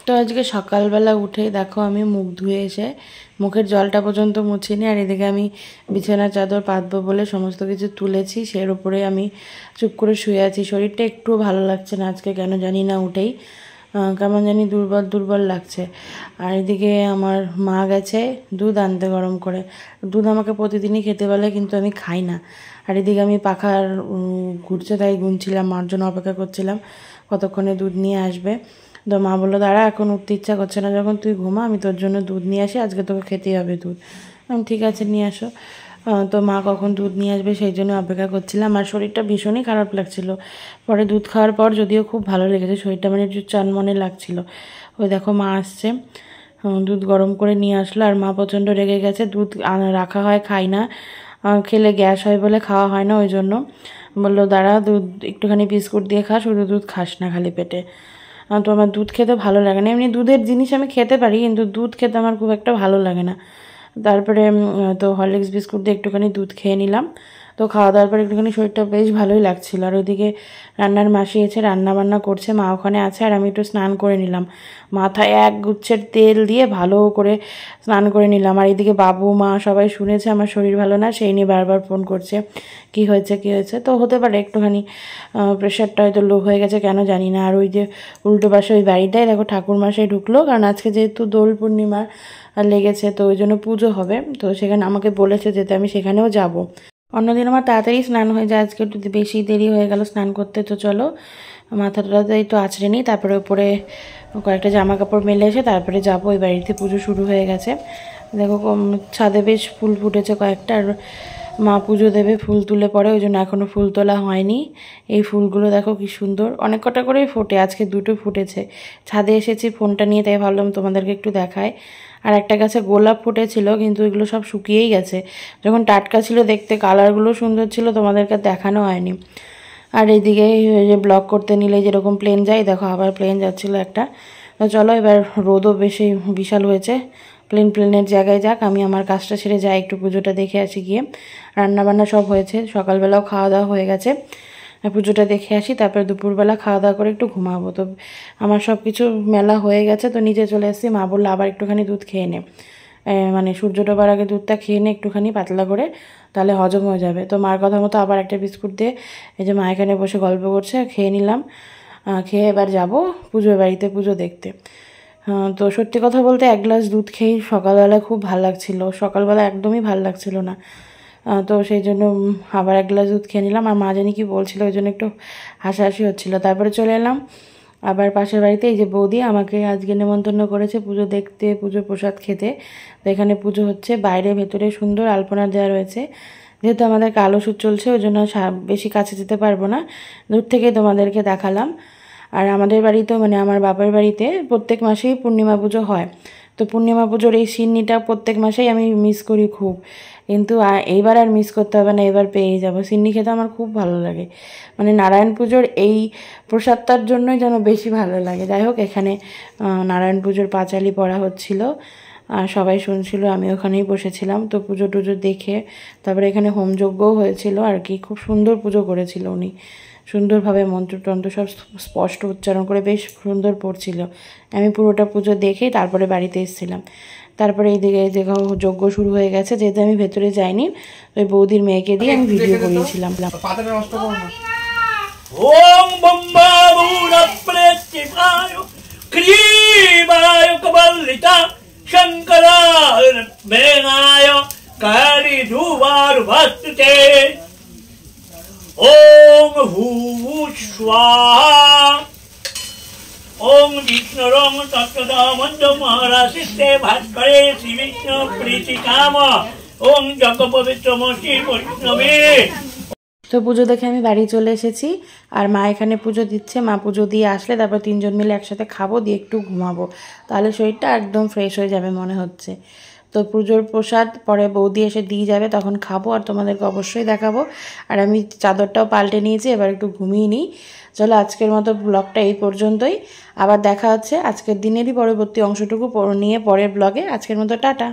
তো আজকে সকালবেলা উঠেই দেখো আমি মুখ ধুয়ে এসে মুখের জলটা পর্যন্ত মুছিনি, আর এদিকে আমি বিছানার চাদর পাতবো বলে সমস্ত কিছু তুলেছি, সের উপরে আমি চুপ করে শুয়ে আছি। শরীরটা একটু ভালো লাগছে না আজকে, কেন জানি না, উঠেই কেমন জানি দুর্বল দুর্বল লাগছে। আর এদিকে আমার মা গেছে দুধ আনতে গরম করে। দুধ আমাকে প্রতিদিনই খেতে বলে, কিন্তু আমি খাই না। আর এদিকে আমি পাখার ঘুরছে তাই গুনছিলাম, মার জন্য অপেক্ষা করছিলাম কতক্ষণে দুধ নিয়ে আসবে। তো মা বললো দাঁড়া, এখন উঠতে ইচ্ছা করছে না যখন, তুই ঘুমা, আমি তোর জন্য দুধ নিয়ে আসি, আজকে তোকে খেতেই হবে দুধ। আমি ঠিক আছে নিয়ে আসো। তো মা কখন দুধ নিয়ে আসবে সেই জন্য অপেক্ষা করছিলাম। আর শরীরটা ভীষণই খারাপ লাগছিল। পরে দুধ খাওয়ার পর যদিও খুব ভালো লেগেছে, শরীরটা মানে একটু চনমনে লাগছিল। ওই দেখো মা আসছে, দুধ গরম করে নিয়ে আসলো। আর মা প্রচণ্ড রেগে গেছে, দুধ রাখা হয় খাই না, খেলে গ্যাস হয় বলে খাওয়া হয় না, ওই জন্য বললো দাঁড়া দুধ একটুখানি বিস্কুট দিয়ে খা, শুধু দুধ খাস না খালি পেটে। তো আমার দুধ খেতে ভালো লাগে না, এমনি দুধের জিনিস আমি খেতে পারি, কিন্তু দুধ খেতে আমার খুব একটা ভালো লাগে না। তারপরে তো হরলিক্স বিস্কুট দিয়ে একটুখানি দুধ খেয়ে নিলাম। তো খাওয়া দাওয়ার পর একটুখানি শরীরটা বেশ ভালোই লাগছিল। আর ওইদিকে রান্নার মাসি এসে রান্না বান্না করছে, মা ওখানে আছে, আর আমি একটু স্নান করে নিলাম। মাথায় এক গুচ্ছের তেল দিয়ে ভালো করে স্নান করে নিলাম। আর এইদিকে বাবু মা সবাই শুনেছে আমার শরীর ভালো না, সেই নিয়ে বারবার ফোন করছে কি হয়েছে কী হয়েছে। তো হতে পারে একটুখানি প্রেশারটা হয়তো লো হয়ে গেছে, কেন জানি না। আর ওই যে উল্টো পাশে ওই বাড়িটায় দেখো ঠাকুর মশাই ঢুকলো, কারণ আজকে যেহেতু দোল পূর্ণিমা লেগেছে, তো ওই জন্য পুজো হবে, তো সেখানে আমাকে বলেছে যেতে, আমি সেখানেও যাব। অন্যদিন আমার তাড়াতাড়ি স্নান হয়ে যায়, আজকে একটু বেশি দেরি হয়ে গেল স্নান করতে। তো চলো মাথাটাতেই তো আছড়ে নিই, তারপরে উপরে কয়েকটা জামা কাপড় মেলে এসে তারপরে যাবো। ওই বাড়িতে পুজো শুরু হয়ে গেছে, দেখো ছাদে বেশ ফুল ফুটেছে কয়েকটা, আর মা পুজো দেবে ফুল তুলে পরে, ওই জন্য এখনও ফুল তোলা হয়নি। এই ফুলগুলো দেখো কি সুন্দর, অনেক কটা করেই ফোটে, আজকে দুটো ফুটেছে। ছাদে এসেছি ফোনটা নিয়ে, তাই ভাবলাম তোমাদেরকে একটু দেখায়। আর একটা গাছে গোলাপ ফুটেছিল, কিন্তু এগুলো সব শুকিয়েই গেছে। যখন টাটকা ছিল দেখতে কালারগুলো সুন্দর ছিল, তোমাদেরকে দেখানো হয়নি। আর এইদিকে যে ব্লগ করতে নিলে যেরকম প্লেন যায়, দেখো আবার প্লেন যাচ্ছিলো একটা। তো চলো এবার রোদও বেশি বিশাল হয়েছে, প্লেনের জায়গায় যাক, আমি আমার কাজটা সেরে যাই, একটু পুজোটা দেখে আসি গিয়ে। রান্নাবান্না সব হয়েছে, সকালবেলাও খাওয়া দাওয়া হয়ে গেছে, পুজোটা দেখে আসি, তারপরে দুপুরবেলা খাওয়া দাওয়া করে একটু ঘুমাবো। তো আমার সব কিছু মেলা হয়ে গেছে, তো নিচে চলে এসেছি। মা বললো আবার একটুখানি দুধ খেয়ে নে, মানে সূর্য ডোবার আগে দুধটা খেয়ে নে একটুখানি পাতলা করে, তাহলে হজম হয়ে যাবে। তো মার কথা মতো আবার একটা বিস্কুট দিয়ে এই যে মা এখানে বসে গল্প করছে, খেয়ে নিলাম। খেয়ে এবার যাব পুজোর বাড়িতে পুজো দেখতে। তো সত্যি কথা বলতে এক গ্লাস দুধ খেয়েই সকালবেলা খুব ভালো লাগছিল, সকালবেলা একদমই ভালো লাগছিল না। তো সেই জন্য আবার এক গ্লাস দুধ খেয়ে নিলাম। আর মা জানি কি বলছিল, ওই জন্য একটু হাসাহাসি হচ্ছিলো। তারপরে চলে এলাম আবার পাশের বাড়িতে। এই যে বৌদি আমাকে আজকে নেমন্তন্ন করেছে পুজো দেখতে, পুজোর প্রসাদ খেতে। তো এখানে পুজো হচ্ছে, বাইরে ভেতরে সুন্দর আলপনা দেওয়া রয়েছে। যেহেতু আমাদের কালো সুদ চলছে, ওই জন্য বেশি কাছে যেতে পারবো না, দূর থেকেই তোমাদেরকে দেখালাম। আর আমাদের বাড়িতেও মানে আমার বাবার বাড়িতে প্রত্যেক মাসেই পূর্ণিমা পুজো হয়। তো পূর্ণিমা পুজোর এই সিন্নিটা প্রত্যেক মাসেই আমি মিস করি খুব, কিন্তু এইবার আর মিস করতে হবে না, এবার পেয়ে যাবো। সিন্নি খেতে আমার খুব ভালো লাগে, মানে নারায়ণ পুজোর এই প্রসাদটার জন্যই যেন বেশি ভালো লাগে। যাই হোক, এখানে নারায়ণ পুজোর পাঁচালি পড়া হচ্ছিল, সবাই শুনছিল, আমি ওখানেই বসেছিলাম। তো পুজো টুজো দেখে তারপরে এখানে হোমযজ্ঞও হয়েছিল আর কি, খুব সুন্দর পুজো করেছিল উনি, সুন্দরভাবে মন্ত্রতন্ত্র সব স্পষ্ট উচ্চারণ করে বেশ সুন্দর পড়ছিল। আমি পুরোটা পুজো দেখেই তারপরে বাড়িতে এসেছিলাম। তারপরে এইদিকে দেখো যজ্ঞ শুরু হয়ে গেছে, যেহেতু আমি ভেতরে যাইনি, ওই বৌদির মেয়েকে দিয়ে আমি ভিডিও করিয়েছিলাম। ওম বম্বা বুড়া প্রেতিভায় ক্রীবায় কবলিতা শঙ্করায় বেনায় কারি দুবার ভাস্তুতে ওম হু স্বাহা ওম বিষ্ণুরং তত্ত্বদামন্দ মহারাশিতে ভাস্করে শ্রী বিষ্ণু প্রীতি কাম ওম যজ্ঞ পবিত্রমসি বৈষ্ণবে। তো পুজো দেখে আমি বাড়ি চলে এসেছি, আর মা এখানে পুজো দিচ্ছে। মা পুজো দিয়ে আসলে তারপর তিনজন মিলে একসাথে খাবো, দিয়ে একটু ঘুমাবো, তাহলে শরীরটা একদম ফ্রেশ হয়ে যাবে মনে হচ্ছে। তো পুজোর প্রসাদ পরে বৌদি এসে দিয়ে যাবে, তখন খাবো আর তোমাদেরকে অবশ্যই দেখাবো। আর আমি চাদরটাও পাল্টে নিয়েছি, এবার একটু ঘুমিয়ে নিই। চলো আজকের মতো ব্লগটা এই পর্যন্তই, আবার দেখা হচ্ছে আজকের দিনেরই পরবর্তী অংশটুকু নিয়ে পরের ব্লগে। আজকের মতো টাটা।